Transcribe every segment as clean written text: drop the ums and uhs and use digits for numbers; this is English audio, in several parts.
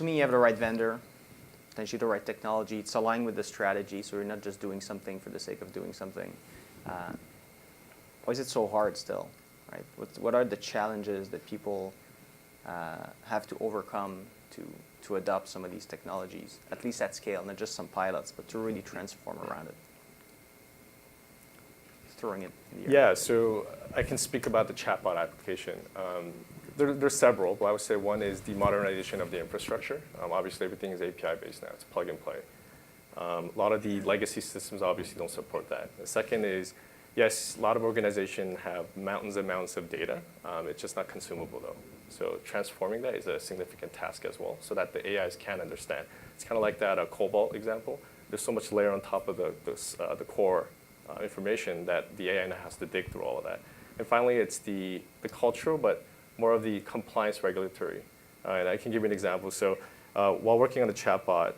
assuming you have the right vendor, potentially the right technology, it's aligned with the strategy, so you're not just doing something for the sake of doing something. Why is it so hard still, right? What are the challenges that people have to overcome to adopt some of these technologies, at least at scale, not just some pilots, but to really transform around it? Throwing it in the air. Yeah, so I can speak about the chatbot application. There's several, but I would say one is the modernization of the infrastructure. Obviously, everything is API-based now. It's plug and play. A lot of the legacy systems obviously don't support that. The second is, yes, a lot of organizations have mountains and mountains of data. It's just not consumable, though. So transforming that is a significant task as well, so that the AIs can understand. It's kind of like that Cobalt example. There's so much layer on top of the core information that the AI now has to dig through all of that. And finally, it's the cultural, but more of the compliance regulatory. And I can give you an example. So while working on the chatbot,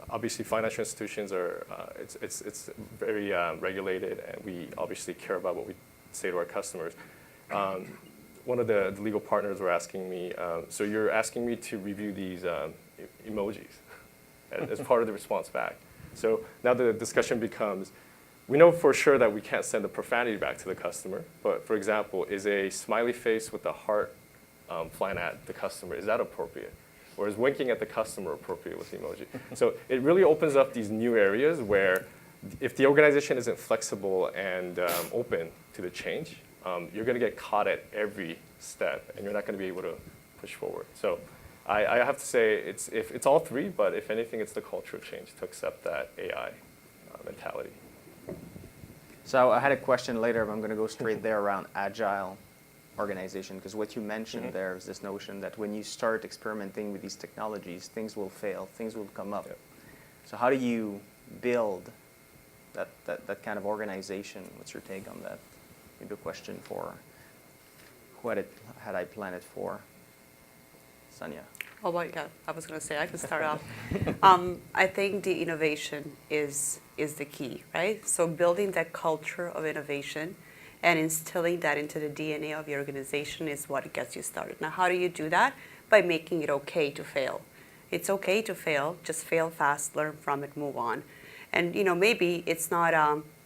obviously financial institutions are, it's very regulated, and we obviously care about what we say to our customers. One of the legal partners were asking me, so you're asking me to review these emojis as part of the response back. So now the discussion becomes, we know for sure that we can't send the profanity back to the customer, but for example, is a smiley face with a heart flying at the customer, is that appropriate? Or is winking at the customer appropriate with the emoji? So it really opens up these new areas where if the organization isn't flexible and open to the change, you're going to get caught at every step, and you're not going to be able to push forward. So I have to say it's all three, but if anything, it's the cultural change to accept that AI mentality. So I had a question later, but I'm going to go straight there around Agile Organization, because what you mentioned there is this notion that when you start experimenting with these technologies, things will fail, things will come up. Yep. So how do you build that kind of organization? What's your take on that? Maybe a question for who had I planned it for? Sanja. Oh my God, I was going to say I can start off. I think the innovation is the key, right? So building that culture of innovation and instilling that into the DNA of your organization is what gets you started. Now, how do you do that? By making it okay to fail. It's okay to fail, just fail fast, learn from it, move on. And maybe it's not,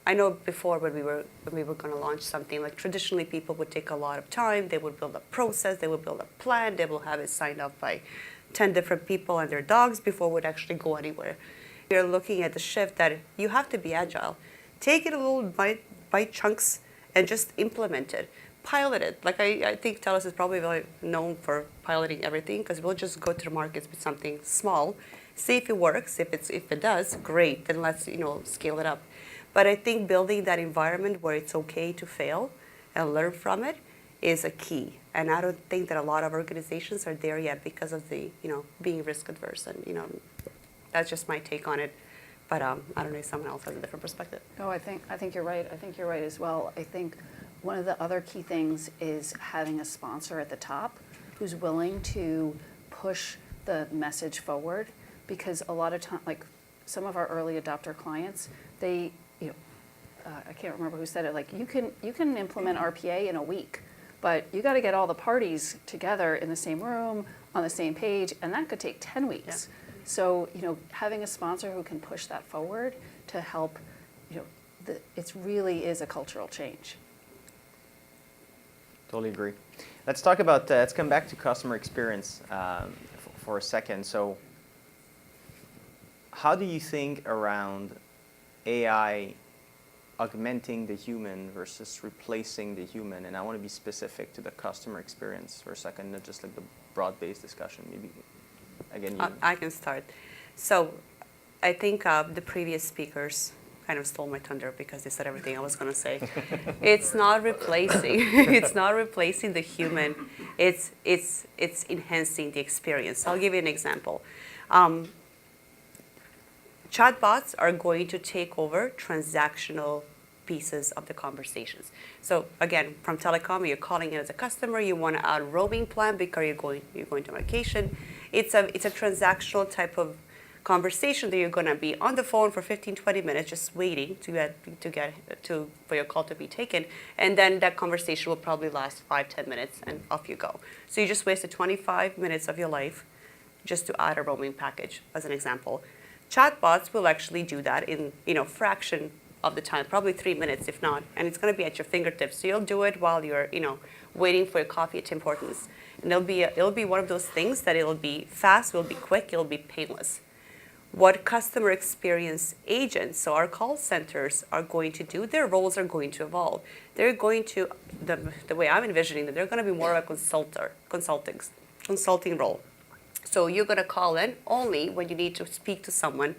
I know before when we were going to launch something, like traditionally people would take a lot of time, they would build a process, they would build a plan, they will have it signed off by 10 different people and their dogs before it would actually go anywhere. We're looking at the shift that you have to be agile. Take it a little bite chunks and just implement it. Pilot it. Like I think Telus is probably really known for piloting everything, because we'll just go to the markets with something small, see if it works. If it does, great. Then let's scale it up. But I think building that environment where it's okay to fail and learn from it is a key. And I don't think that a lot of organizations are there yet because of the being risk adverse, and that's just my take on it. But I don't know if someone else has a different perspective. No, I think you're right. I think you're right as well. I think one of the other key things is having a sponsor at the top who's willing to push the message forward, because a lot of time, like some of our early adopter clients, they, I can't remember who said it, like you can implement RPA in a week, but you got to get all the parties together in the same room on the same page, and that could take 10 weeks. Yeah. So, having a sponsor who can push that forward to help, it really is a cultural change. Totally agree. Let's talk about, let's come back to customer experience for a second. So how do you think around AI augmenting the human versus replacing the human? And I want to be specific to the customer experience for a second, not just like the broad-based discussion. Maybe, again, I can start. So I think the previous speakers kind of stole my thunder because they said everything I was going to say. It's not replacing. It's not replacing the human. It's enhancing the experience. I'll give you an example. Chatbots are going to take over transactional pieces of the conversations. So again, from telecom, you're calling in as a customer, you want to add a roaming plan because you're going to vacation. It's a transactional type of conversation that you're going to be on the phone for 15-20 minutes just waiting for your call to be taken, and then that conversation will probably last 5-10 minutes and off you go. So you just wasted 25 minutes of your life just to add a roaming package, as an example. Chatbots will actually do that in fraction of the time, probably 3 minutes if not, and it's going to be at your fingertips. So you'll do it while you're waiting for your coffee at Tim Hortons, and it'll be one of those things that it'll be fast, it'll be quick, it'll be painless. What customer experience agents, so our call centers, are going to do, their roles are going to evolve. They're going to, the way I'm envisioning that, they're going to be more of a consulting role. So you're going to call in only when you need to speak to someone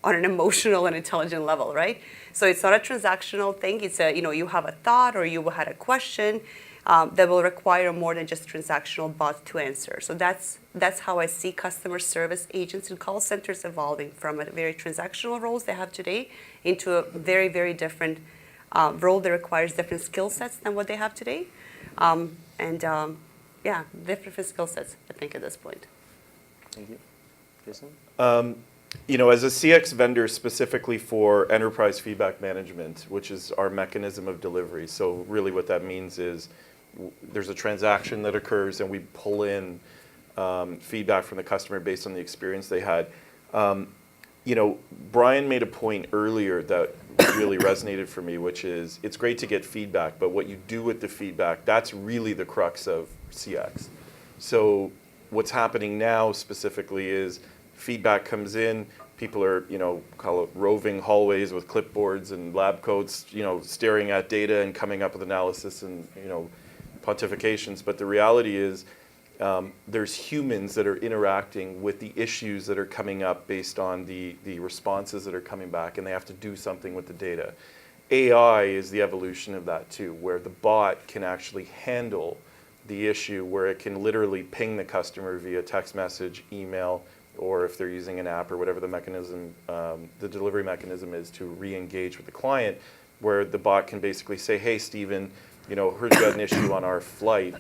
on an emotional and intelligent level, right? So it's not a transactional thing. It's you have a thought or you had a question that will require more than just transactional bot to answer. So that's how I see customer service agents and call centers evolving from a very transactional roles they have today into a very, very different role that requires different skill sets than what they have today. Different skill sets, I think, at this point. Thank you. Jason? As a CX vendor specifically for enterprise feedback management, which is our mechanism of delivery, so really what that means is there's a transaction that occurs and we pull in feedback from the customer based on the experience they had. Brian made a point earlier that really resonated for me, which is it's great to get feedback, but what you do with the feedback, that's really the crux of CX. So what's happening now specifically is feedback comes in, people are, call it roving hallways with clipboards and lab coats, staring at data and coming up with analysis and, pontifications. But the reality is there's humans that are interacting with the issues that are coming up based on the responses that are coming back, and they have to do something with the data. AI is the evolution of that too, where the bot can actually handle the issue, where it can literally ping the customer via text message, email, or if they're using an app or whatever the mechanism, the delivery mechanism is to re-engage with the client, where the bot can basically say, hey, Steven, heard you got an issue on our flight.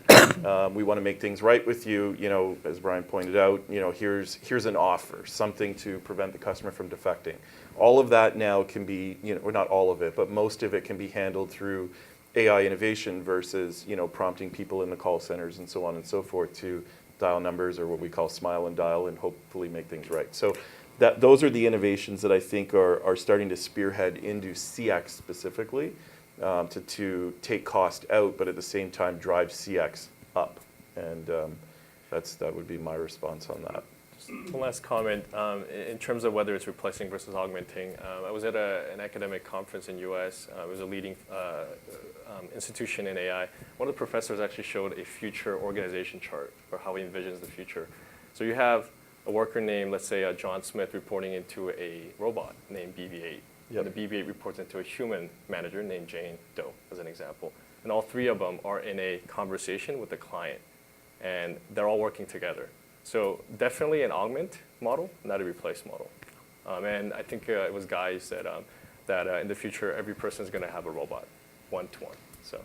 We want to make things right with you. As Brian pointed out, here's an offer, something to prevent the customer from defecting. All of that now can be, or not all of it, but most of it can be handled through AI innovation versus, prompting people in the call centers and so on and so forth to dial numbers, or what we call smile and dial, and hopefully make things right. So those are the innovations that I think are starting to spearhead into CX specifically, to take cost out, but at the same time drive CX up. And that would be my response on that. Just one last comment. In terms of whether it's replacing versus augmenting, I was at an academic conference in US. It was a leading institution in AI. One of the professors actually showed a future organization chart for how he envisions the future. So you have a worker named, let's say, John Smith, reporting into a robot named BB-8. Yep. And the BB-8 reports into a human manager named Jane Doe, as an example. And all three of them are in a conversation with the client, and they're all working together. So definitely an augment model, not a replace model. And I think it was Guy said that in the future, every person is going to have a robot, one-to-one. So